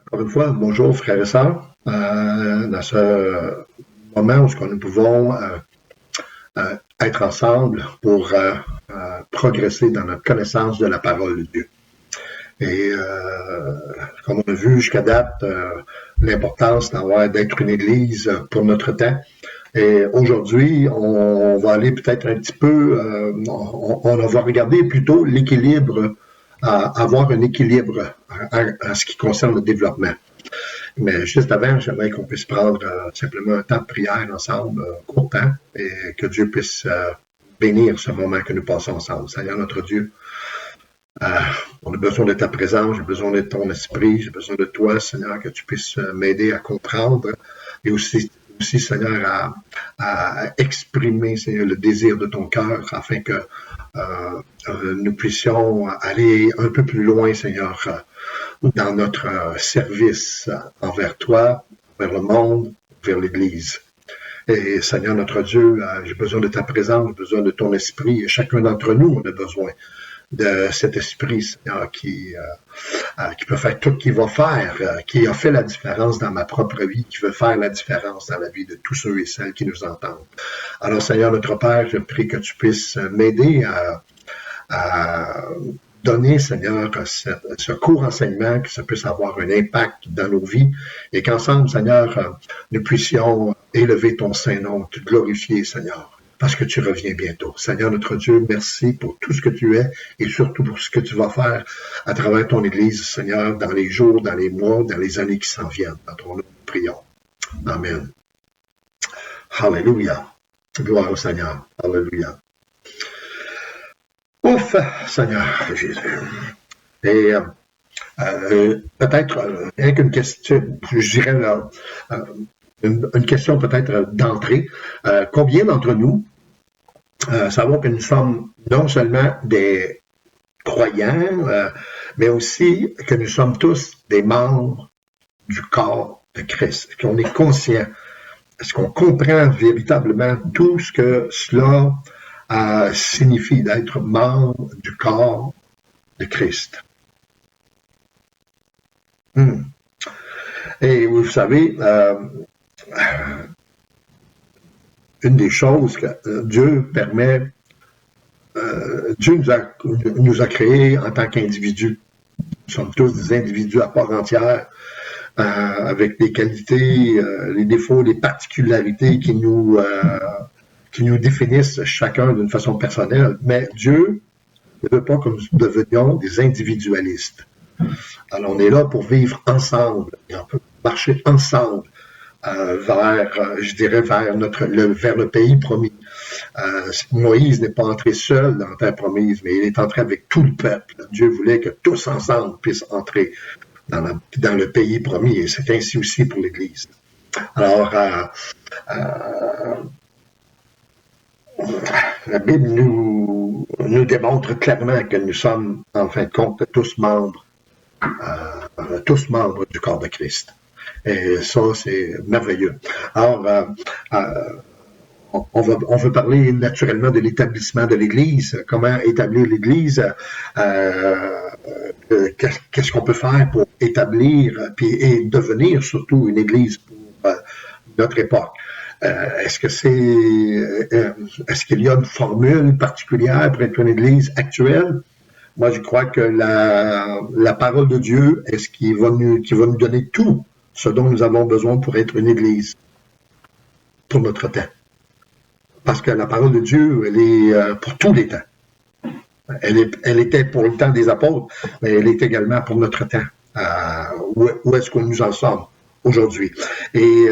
Encore une fois, bonjour frères et sœurs. Dans ce moment où nous pouvons être ensemble pour progresser dans notre connaissance de la parole de Dieu. Et comme on a vu jusqu'à date, l'importance d'être une église pour notre temps. Et aujourd'hui, on va aller peut-être un petit peu, on va regarder plutôt l'équilibre, avoir un équilibre en ce qui concerne le développement. Mais juste avant, j'aimerais qu'on puisse prendre simplement un temps de prière ensemble, court temps, et que Dieu puisse bénir ce moment que nous passons ensemble. Seigneur notre Dieu, on a besoin de ta présence, j'ai besoin de ton esprit, j'ai besoin de toi, Seigneur, que tu puisses m'aider à comprendre et aussi Seigneur, à exprimer, Seigneur, le désir de ton cœur afin que nous puissions aller un peu plus loin, Seigneur, dans notre service envers toi, vers le monde, vers l'Église. Et Seigneur notre Dieu, j'ai besoin de ta présence, j'ai besoin de ton esprit, et chacun d'entre nous on a besoin de cet esprit, Seigneur, qui peut faire tout, qui va faire, qui a fait la différence dans ma propre vie, qui veut faire la différence dans la vie de tous ceux et celles qui nous entendent. Alors, Seigneur, notre Père, je prie que tu puisses m'aider à donner, Seigneur, ce court enseignement, que ça puisse avoir un impact dans nos vies et qu'ensemble, Seigneur, nous puissions élever ton Saint-Nom, te glorifier, Seigneur, parce que tu reviens bientôt. Seigneur notre Dieu, merci pour tout ce que tu es et surtout pour ce que tu vas faire à travers ton Église, Seigneur, dans les jours, dans les mois, dans les années qui s'en viennent. Dans ton nom, nous prions. Amen. Alléluia. Gloire au Seigneur. Alléluia. Ouf, Seigneur Jésus. Et peut-être, rien qu'une question, je dirais une question peut-être d'entrée. Combien d'entre nous savons que nous sommes non seulement des croyants, mais aussi que nous sommes tous des membres du corps de Christ? Est-ce qu'on est conscient? Est-ce qu'on comprend véritablement tout ce que cela signifie d'être membre du corps de Christ? Et vous savez, une des choses que Dieu permet, Dieu nous a créés en tant qu'individus. Nous sommes tous des individus à part entière, avec des qualités, les défauts, les particularités qui nous définissent chacun d'une façon personnelle. Mais Dieu ne veut pas que nous devenions des individualistes. Alors, on est là pour vivre ensemble, et on peut marcher ensemble vers, je dirais, vers le pays promis. Moïse n'est pas entré seul dans la terre promise, mais il est entré avec tout le peuple. Dieu voulait que tous ensemble puissent entrer dans le pays promis, et c'est ainsi aussi pour l'Église. Alors, la Bible nous démontre clairement que nous sommes, en fin de compte, tous membres du corps de Christ. Et ça, c'est merveilleux. Alors, on veut parler naturellement de l'établissement de l'Église. Comment établir l'Église? Qu'est-ce qu'on peut faire pour établir et devenir surtout une Église pour notre époque? Est-ce qu'il y a une formule particulière pour être une Église actuelle? Moi, je crois que la parole de Dieu est ce qui va nous donner tout ce dont nous avons besoin pour être une Église pour notre temps. Parce que la parole de Dieu, elle est pour tous les temps. Elle était pour le temps des apôtres, mais elle est également pour notre temps. Où est-ce que nous en sommes aujourd'hui? Et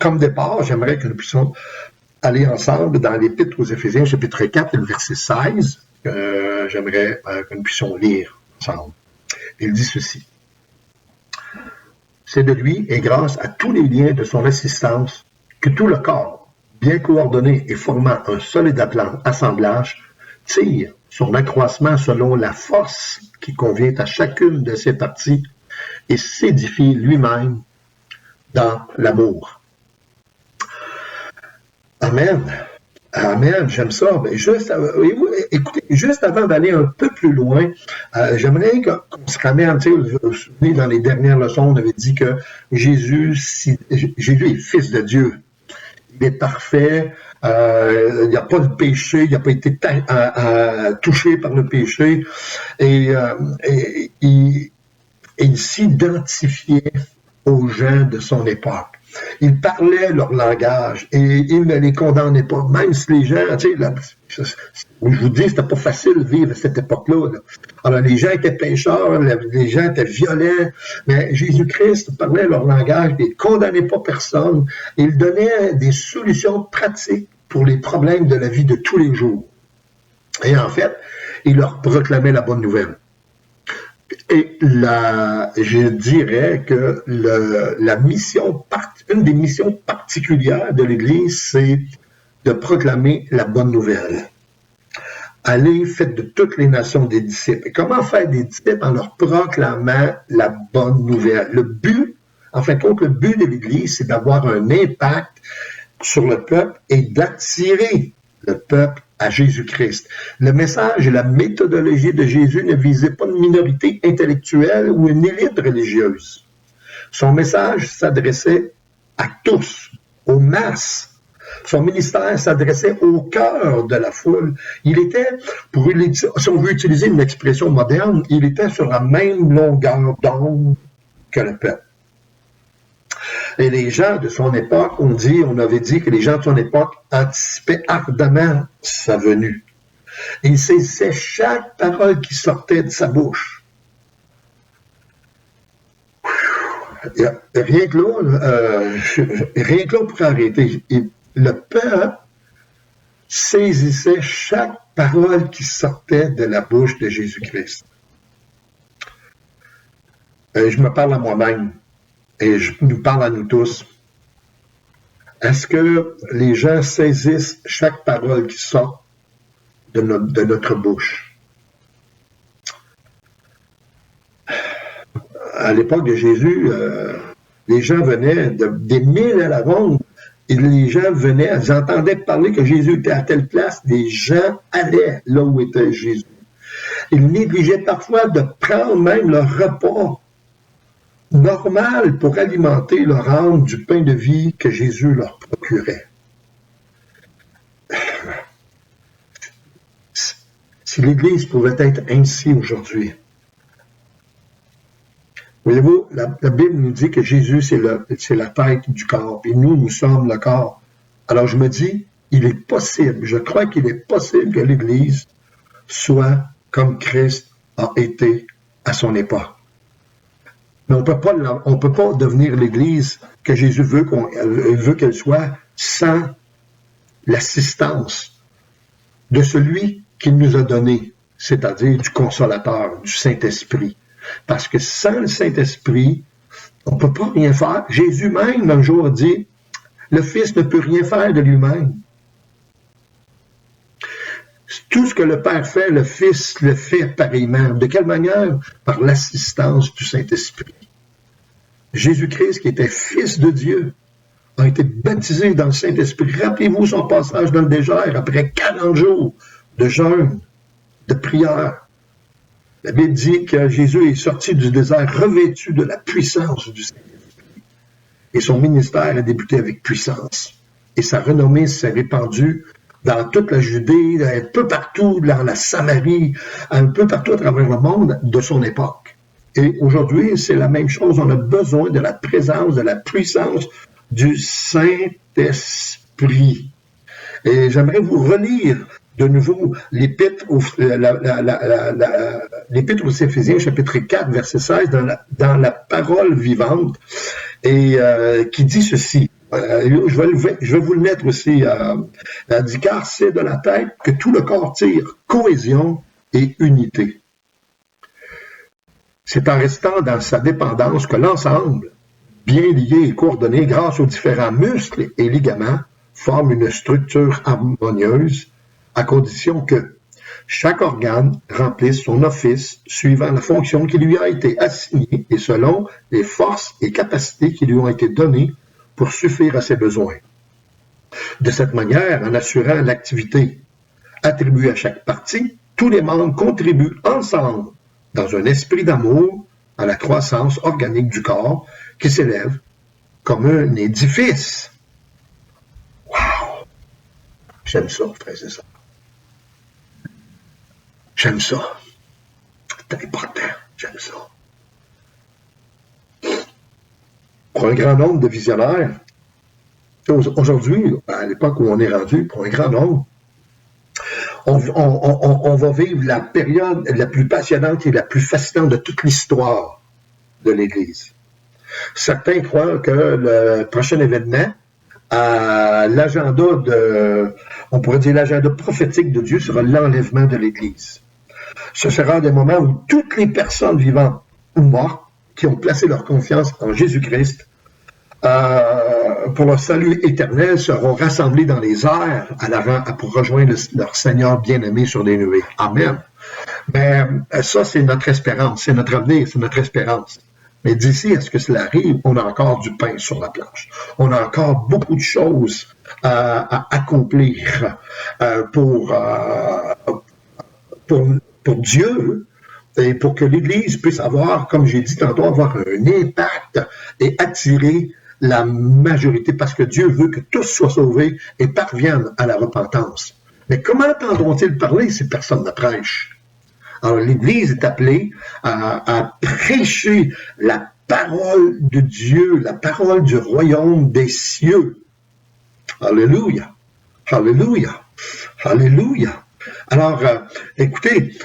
comme départ, j'aimerais que nous puissions aller ensemble dans l'Épître aux Éphésiens, chapitre 4, le verset 16, que j'aimerais que nous puissions lire ensemble. Il dit ceci. C'est de lui et grâce à tous les liens de son assistance que tout le corps, bien coordonné et formant un solide assemblage, tire son accroissement selon la force qui convient à chacune de ses parties et s'édifie lui-même dans l'amour. Amen. Amen, j'aime ça. Mais écoutez, juste avant d'aller un peu plus loin, j'aimerais qu'on se ramène, vous vous souvenez, dans les dernières leçons, on avait dit que Jésus est fils de Dieu. Il est parfait, il n'y a pas de péché, il n'a pas été touché par le péché, et il s'identifiait aux gens de son époque. Il parlait leur langage et il ne les condamnait pas, même si les gens, je vous dis, c'était pas facile de vivre à cette époque-là. Alors, les gens étaient pécheurs, les gens étaient violents, mais Jésus-Christ parlait leur langage, il ne condamnait pas personne, il donnait des solutions pratiques pour les problèmes de la vie de tous les jours. Et en fait, il leur proclamait la bonne nouvelle. Et je dirais que une des missions particulières de l'Église, c'est de proclamer la bonne nouvelle. Allez, faites de toutes les nations des disciples. Et comment faire des disciples en leur proclamant la bonne nouvelle? Le but de l'Église, c'est d'avoir un impact sur le peuple et d'attirer le peuple à Jésus-Christ. Le message et la méthodologie de Jésus ne visaient pas une minorité intellectuelle ou une élite religieuse. Son message s'adressait à tous, aux masses. Son ministère s'adressait au cœur de la foule. Il était, si on veut utiliser une expression moderne, il était sur la même longueur d'onde que le peuple. Et les gens de son époque, on avait dit que les gens de son époque anticipaient ardemment sa venue. Il saisissait chaque parole qui sortait de sa bouche. Rien que là, pour arrêter. Le peuple saisissait chaque parole qui sortait de la bouche de Jésus-Christ. Je me parle à moi-même. Et je nous parle à nous tous. Est-ce que les gens saisissent chaque parole qui sort de notre bouche? À l'époque de Jésus, les gens venaient des milles à la ronde. Et les gens venaient, ils entendaient parler que Jésus était à telle place. Les gens allaient là où était Jésus. Ils négligeaient parfois de prendre même leur repas normal pour alimenter leur âme du pain de vie que Jésus leur procurait. Si l'Église pouvait être ainsi aujourd'hui. Voyez-vous, la Bible nous dit que Jésus, c'est la tête du corps, et nous sommes le corps. Alors je me dis, il est possible, je crois qu'il est possible que l'Église soit comme Christ a été à son époque. Mais on ne peut pas devenir l'Église que Jésus veut qu'elle soit sans l'assistance de celui qu'il nous a donné, c'est-à-dire du Consolateur, du Saint-Esprit. Parce que sans le Saint-Esprit, on ne peut pas rien faire. Jésus même, un jour, a dit, le Fils ne peut rien faire de lui-même. Tout ce que le Père fait, le Fils le fait pareillement. De quelle manière? Par l'assistance du Saint-Esprit. Jésus-Christ, qui était Fils de Dieu, a été baptisé dans le Saint-Esprit. Rappelez-vous son passage dans le désert après 40 jours de jeûne, de prière. La Bible dit que Jésus est sorti du désert revêtu de la puissance du Saint-Esprit. Et son ministère a débuté avec puissance. Et sa renommée s'est répandue dans toute la Judée, un peu partout, dans la Samarie, un peu partout à travers le monde de son époque. Et aujourd'hui, c'est la même chose. On a besoin de la présence, de la puissance du Saint-Esprit. Et j'aimerais vous relire de nouveau l'Épître aux Éphésiens, chapitre 4, verset 16, dans la parole vivante, et qui dit ceci. Je vais vous le mettre aussi. Elle dit, car c'est de la tête que tout le corps tire cohésion et unité. C'est en restant dans sa dépendance que l'ensemble, bien lié et coordonné grâce aux différents muscles et ligaments, forme une structure harmonieuse, à condition que chaque organe remplisse son office suivant la fonction qui lui a été assignée et selon les forces et capacités qui lui ont été données pour suffire à ses besoins. De cette manière, en assurant l'activité attribuée à chaque partie, tous les membres contribuent ensemble dans un esprit d'amour à la croissance organique du corps qui s'élève comme un édifice. Wow! J'aime ça, frère, et ça. J'aime ça. C'est important. J'aime ça. Pour un grand nombre de visionnaires, aujourd'hui, à l'époque où on est rendu, pour un grand nombre, on va vivre la période la plus passionnante et la plus fascinante de toute l'histoire de l'Église. Certains croient que le prochain événement, l'agenda on pourrait dire l'agenda prophétique de Dieu sera l'enlèvement de l'Église. Ce sera des moments où toutes les personnes vivantes ou mortes qui ont placé leur confiance en Jésus-Christ pour leur salut éternel seront rassemblés dans les airs pour rejoindre leur Seigneur bien-aimé sur des nuées. Amen. Mais ça, c'est notre espérance, c'est notre avenir, c'est notre espérance. Mais d'ici à ce que cela arrive, on a encore du pain sur la planche. On a encore beaucoup de choses à accomplir pour Dieu et pour que l'Église puisse avoir, comme j'ai dit tantôt, avoir un impact et attirer la majorité, parce que Dieu veut que tous soient sauvés et parviennent à la repentance. Mais comment entendront-ils parler si personne ne prêche? Alors, l'Église est appelée à prêcher la parole de Dieu, la parole du royaume des cieux. Alléluia! Alléluia! Alléluia! Alors, écoutez,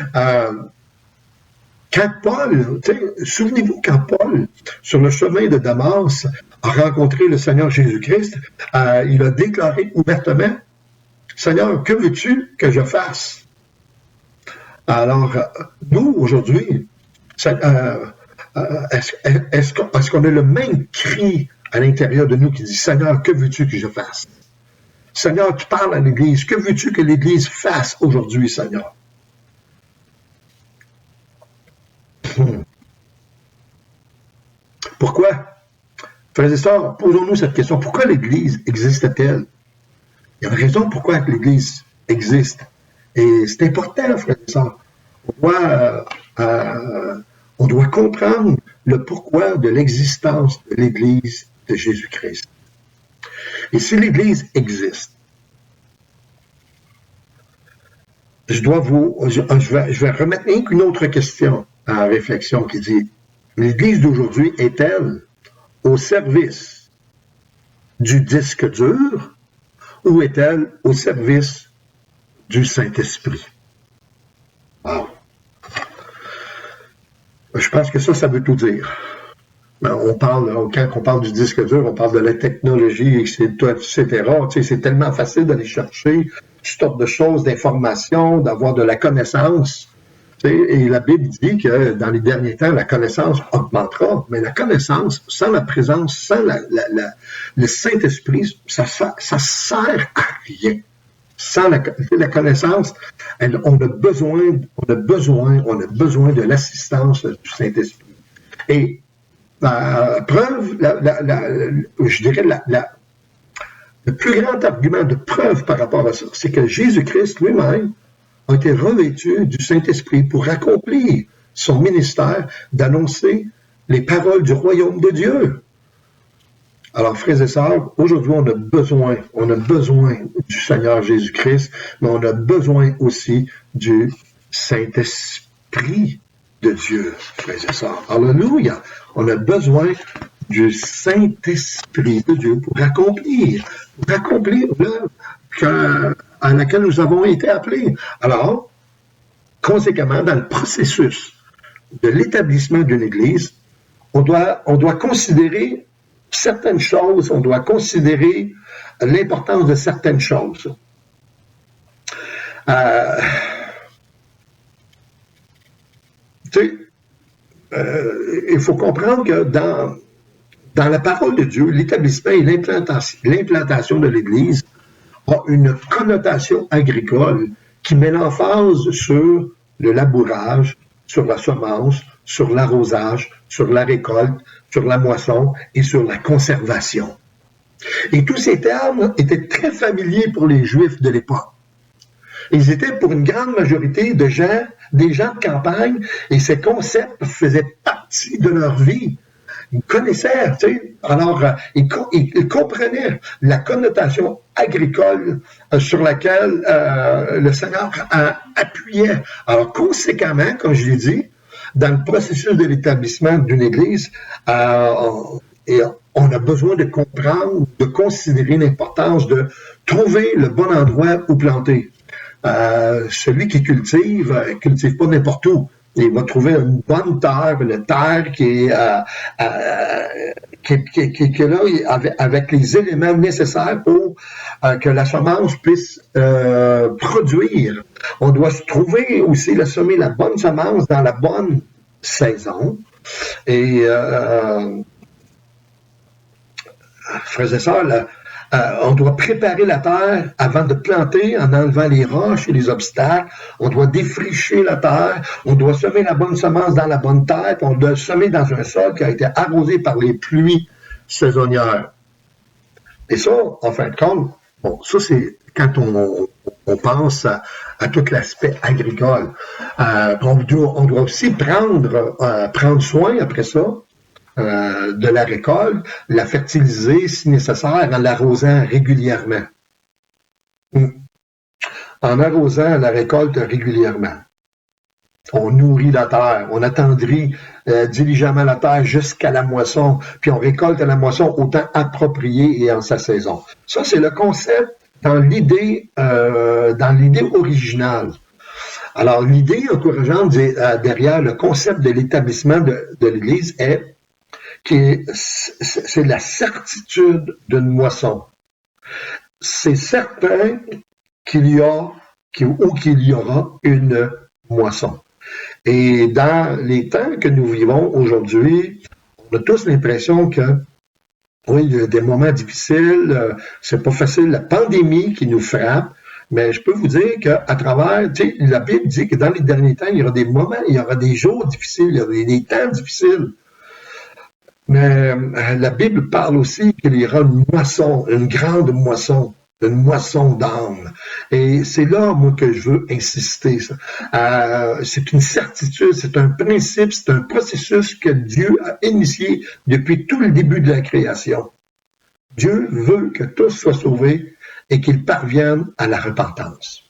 quand Paul, souvenez-vous quand Paul, sur le chemin de Damas, a rencontré le Seigneur Jésus-Christ, il a déclaré ouvertement, « Seigneur, que veux-tu que je fasse? » Alors, nous, aujourd'hui, est-ce qu'on a le même cri à l'intérieur de nous qui dit, « Seigneur, que veux-tu que je fasse? » Seigneur, tu parles à l'Église, que veux-tu que l'Église fasse aujourd'hui, Seigneur? Pourquoi? Frères et sœurs, posons-nous cette question. Pourquoi l'Église existe-t-elle? Il y a une raison pourquoi l'Église existe. Et c'est important, frères et sœurs. On doit comprendre le pourquoi de l'existence de l'Église de Jésus-Christ. Et si l'Église existe, je vais remettre une autre question en réflexion qui dit, l'Église d'aujourd'hui est-elle au service du disque dur ou est-elle au service du Saint-Esprit? Wow. Je pense que ça veut tout dire. Quand on parle du disque dur, on parle de la technologie, etc. C'est tellement facile d'aller chercher toutes sortes de choses, d'informations, d'avoir de la connaissance. Et la Bible dit que dans les derniers temps, la connaissance augmentera. Mais la connaissance, sans la présence, sans le Saint-Esprit, ça sert à rien. Sans la connaissance, on a besoin de l'assistance du Saint-Esprit. Et preuve, je dirais le plus grand argument de preuve par rapport à ça, c'est que Jésus-Christ lui-même a été revêtu du Saint-Esprit pour accomplir son ministère d'annoncer les paroles du royaume de Dieu. Alors, frères et sœurs, aujourd'hui, on a besoin du Seigneur Jésus-Christ, mais on a besoin aussi du Saint-Esprit de Dieu, frères et sœurs. Alléluia! On a besoin du Saint-Esprit de Dieu pour accomplir l'œuvre à laquelle nous avons été appelés. Alors, conséquemment, dans le processus de l'établissement d'une Église, on doit considérer certaines choses, on doit considérer l'importance de certaines choses. Il faut comprendre que dans la parole de Dieu, l'établissement et l'implantation de l'Église a une connotation agricole qui met l'emphase sur le labourage, sur la semence, sur l'arrosage, sur la récolte, sur la moisson et sur la conservation. Et tous ces termes étaient très familiers pour les Juifs de l'époque. Ils étaient pour une grande majorité des gens de campagne, et ces concepts faisaient partie de leur vie. Ils connaissaient, tu sais, alors ils comprenaient la connotation agricole sur laquelle le Seigneur appuyait. Alors conséquemment, comme je l'ai dit, dans le processus de l'établissement d'une Église, et on a besoin de comprendre, de considérer l'importance de trouver le bon endroit où planter. Celui qui cultive pas n'importe où. Il va trouver une bonne terre, une terre qui est là avec les éléments nécessaires pour que la semence puisse produire. On doit se trouver aussi, semer la bonne semence dans la bonne saison. Et frères et sœurs, on doit préparer la terre avant de planter en enlevant les roches et les obstacles. On doit défricher la terre. On doit semer la bonne semence dans la bonne terre. Puis on doit semer dans un sol qui a été arrosé par les pluies saisonnières. Et ça, en fin de compte, bon, ça c'est quand on pense à tout l'aspect agricole. On doit aussi prendre soin après ça de la récolte, la fertiliser si nécessaire en l'arrosant régulièrement. En arrosant la récolte régulièrement. On nourrit la terre, on attendrit diligemment la terre jusqu'à la moisson, puis on récolte à la moisson au temps approprié et en sa saison. Ça, c'est le concept dans l'idée originale. Alors, l'idée encourageante derrière le concept de l'établissement de l'Église c'est la certitude d'une moisson. C'est certain qu'il y aura une moisson. Et dans les temps que nous vivons aujourd'hui, on a tous l'impression que oui, il y a des moments difficiles, c'est pas facile, la pandémie qui nous frappe, mais je peux vous dire qu'à travers, tu sais, la Bible dit que dans les derniers temps, il y aura des moments, il y aura des jours difficiles, il y aura des temps difficiles. Mais la Bible parle aussi qu'il y aura une moisson, une grande moisson, une moisson d'âme. Et c'est là, moi, que je veux insister. C'est une certitude, c'est un principe, c'est un processus que Dieu a initié depuis tout le début de la création. Dieu veut que tous soient sauvés et qu'ils parviennent à la repentance.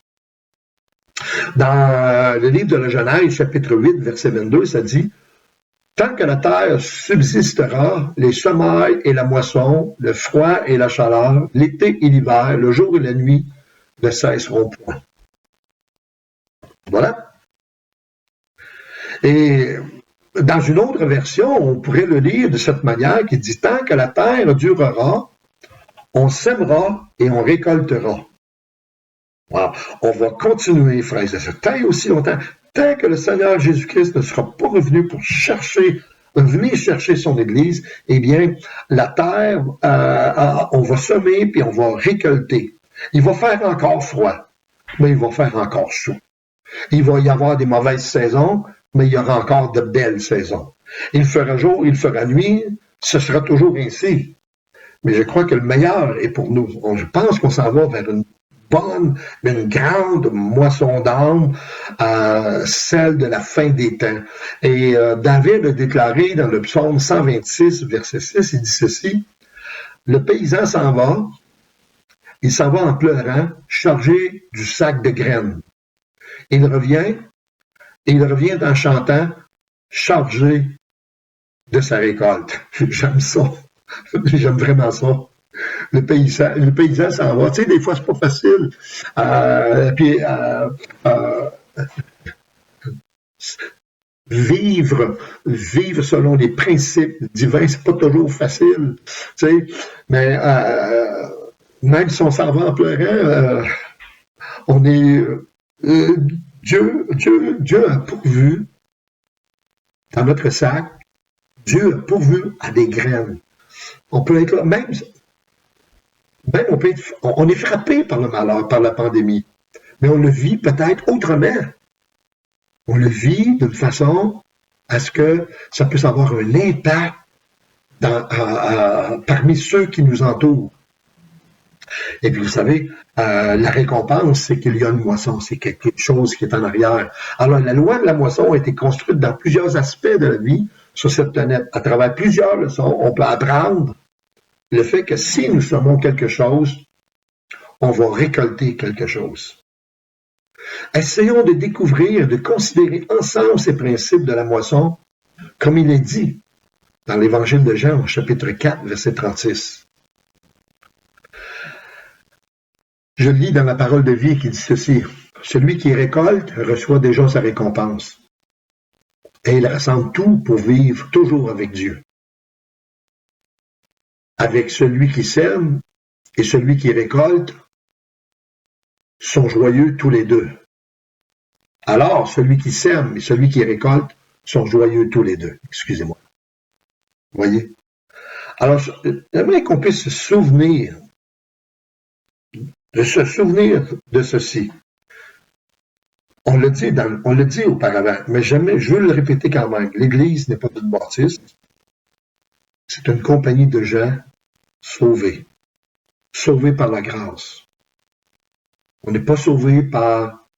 Dans le livre de la Genèse, chapitre 8, verset 22, ça dit: tant que la terre subsistera, les semailles et la moisson, le froid et la chaleur, l'été et l'hiver, le jour et la nuit ne cesseront point. Voilà. Et dans une autre version, on pourrait le lire de cette manière qui dit: tant que la terre durera, on sèmera et on récoltera. Voilà. On va continuer, frères et sœurs, tant et aussi longtemps. Tant que le Seigneur Jésus-Christ ne sera pas revenu pour venir chercher son Église, eh bien, la terre, on va semer puis on va récolter. Il va faire encore froid, mais il va faire encore chaud. Il va y avoir des mauvaises saisons, mais il y aura encore de belles saisons. Il fera jour, il fera nuit, ce sera toujours ainsi. Mais je crois que le meilleur est pour nous. Je pense qu'on s'en va vers une grande moisson d'âme, celle de la fin des temps. Et David a déclaré dans le psaume 126, verset 6, il dit ceci: le paysan s'en va, il s'en va en pleurant, chargé du sac de graines. Il revient en chantant, chargé de sa récolte. J'aime ça. J'aime vraiment ça. Le paysan s'en va. Tu sais, des fois, c'est pas facile. Vivre selon les principes divins, c'est pas toujours facile. Tu sais, mais même si on s'en va en pleurant, on est Dieu a pourvu dans notre sac. Dieu a pourvu à des graines. On peut être là, même on est frappé par le malheur, par la pandémie, mais on le vit peut-être autrement. On le vit d'une façon à ce que ça puisse avoir un impact parmi ceux qui nous entourent. Et puis, vous savez, la récompense, c'est qu'il y a une moisson, c'est quelque chose qui est en arrière. Alors, la loi de la moisson a été construite dans plusieurs aspects de la vie sur cette planète. À travers plusieurs leçons, on peut apprendre le fait que si nous semons quelque chose, on va récolter quelque chose. Essayons de découvrir, de considérer ensemble ces principes de la moisson, comme il est dit dans l'Évangile de Jean, au chapitre 4, verset 36. Je lis dans la parole de vie qui dit ceci. Celui qui récolte reçoit déjà sa récompense. Et il rassemble tout pour vivre toujours avec Dieu. Avec celui qui sème et celui qui récolte sont joyeux tous les deux. Alors, celui qui sème et celui qui récolte sont joyeux tous les deux. Excusez-moi. Voyez? Alors, j'aimerais qu'on puisse se souvenir de ceci. On l'a dit auparavant, mais jamais, je veux le répéter quand même. L'Église n'est pas une bâtisse. C'est une compagnie de gens sauvés. Sauvés par la grâce. On n'est pas sauvés par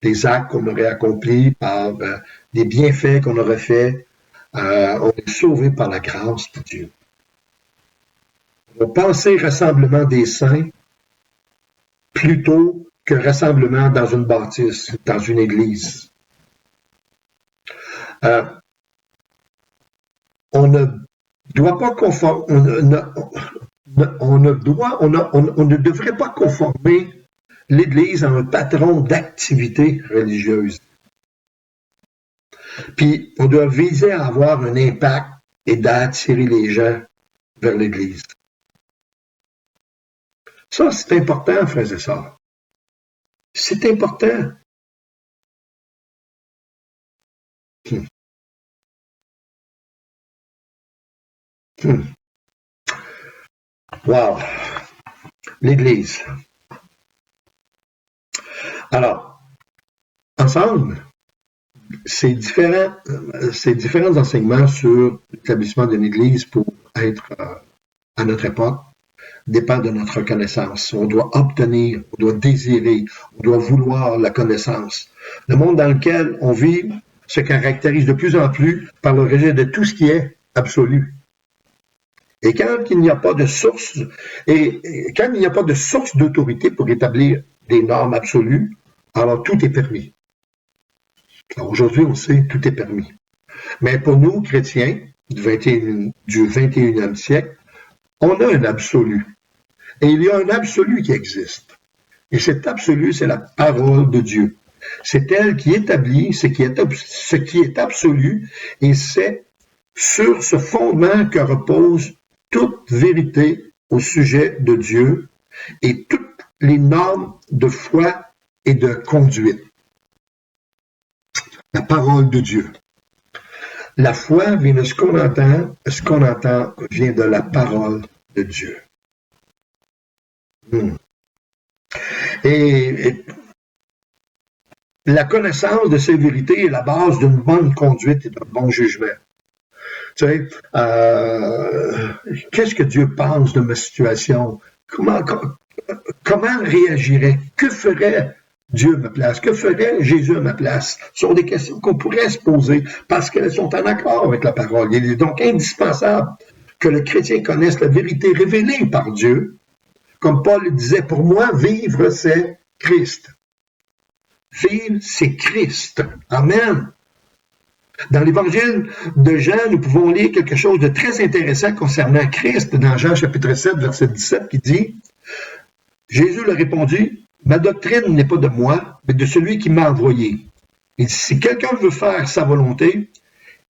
des actes qu'on aurait accomplis, par des bienfaits qu'on aurait faits. On est sauvés par la grâce de Dieu. On va penser rassemblement des saints plutôt que rassemblement dans une bâtisse, dans une église. On ne doit pas on ne devrait pas conformer l'Église à un patron d'activité religieuse. Puis, on doit viser à avoir un impact et d'attirer les gens vers l'Église. Ça, c'est important, frères et sœurs. C'est important. Wow. L'Église. Alors, ensemble, ces différents enseignements sur l'établissement d'une Église pour être à notre époque dépendent de notre connaissance. On doit obtenir, on doit désirer, on doit vouloir la connaissance. Le monde dans lequel on vit se caractérise de plus en plus par le rejet de tout ce qui est absolu. Et quand il n'y a pas de source, d'autorité pour établir des normes absolues, alors tout est permis. Alors aujourd'hui, on sait que tout est permis. Mais pour nous, chrétiens, du 21e siècle, on a un absolu. Et il y a un absolu qui existe. Et cet absolu, c'est la parole de Dieu. C'est elle qui établit ce qui est absolu, et c'est sur ce fondement que repose toute vérité au sujet de Dieu et toutes les normes de foi et de conduite. La parole de Dieu. La foi vient de ce qu'on entend vient de la parole de Dieu. Et la connaissance de ces vérités est la base d'une bonne conduite et d'un bon jugement. Tu sais, qu'est-ce que Dieu pense de ma situation? Comment réagirait? Que ferait Dieu à ma place? Que ferait Jésus à ma place? Ce sont des questions qu'on pourrait se poser parce qu'elles sont en accord avec la parole. Il est donc indispensable que le chrétien connaisse la vérité révélée par Dieu. Comme Paul disait, pour moi, vivre, c'est Christ. Vivre, c'est Christ. Amen. Dans l'Évangile de Jean, nous pouvons lire quelque chose de très intéressant concernant Christ, dans Jean chapitre 7, verset 17, qui dit, Jésus leur répondit, ma doctrine n'est pas de moi, mais de celui qui m'a envoyé. Et si quelqu'un veut faire sa volonté,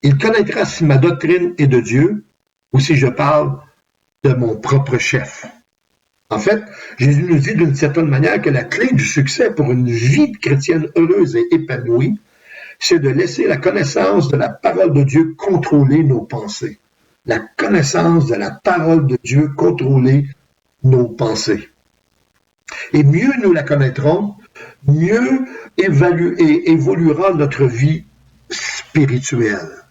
il connaîtra si ma doctrine est de Dieu ou si je parle de mon propre chef. En fait, Jésus nous dit d'une certaine manière que la clé du succès pour une vie chrétienne heureuse et épanouie, c'est de laisser la connaissance de la parole de Dieu contrôler nos pensées. La connaissance de la parole de Dieu contrôler nos pensées. Et mieux nous la connaîtrons, mieux évoluera notre vie spirituelle.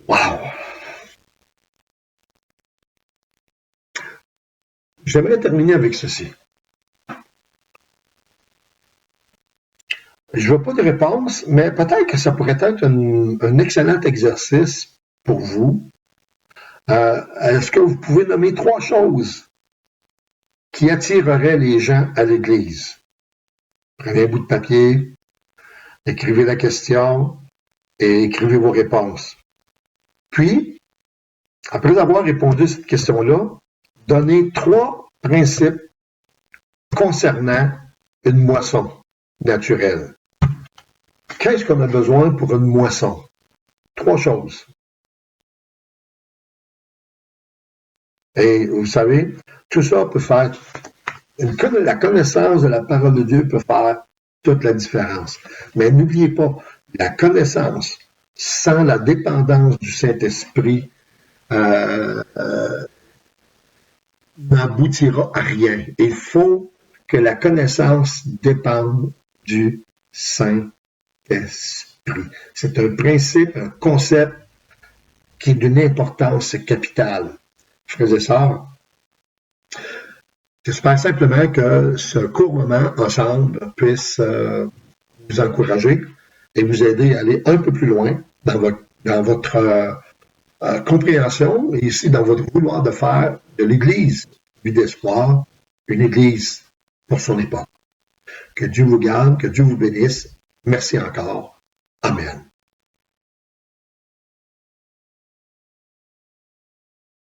Wow! J'aimerais terminer avec ceci. Je ne veux pas de réponse, mais peut-être que ça pourrait être un excellent exercice pour vous. Est-ce que vous pouvez nommer 3 choses qui attireraient les gens à l'Église? Prenez un bout de papier, écrivez la question et écrivez vos réponses. Puis, après avoir répondu à cette question-là, donnez 3 principes concernant une moisson naturelle. Qu'est-ce qu'on a besoin pour une moisson? 3 choses. Et vous savez, tout ça peut faire... La connaissance de la parole de Dieu peut faire toute la différence. Mais n'oubliez pas, la connaissance sans la dépendance du Saint-Esprit n'aboutira à rien. Il faut que la connaissance dépende du Saint-Esprit. C'est un principe, un concept qui est d'une importance capitale. Frères et sœurs, j'espère simplement que ce court moment ensemble puisse vous encourager et vous aider à aller un peu plus loin dans votre compréhension et ici dans votre vouloir de faire de l'Église, vie d'espoir, une Église pour son époque. Que Dieu vous garde, que Dieu vous bénisse. Merci encore. Amen.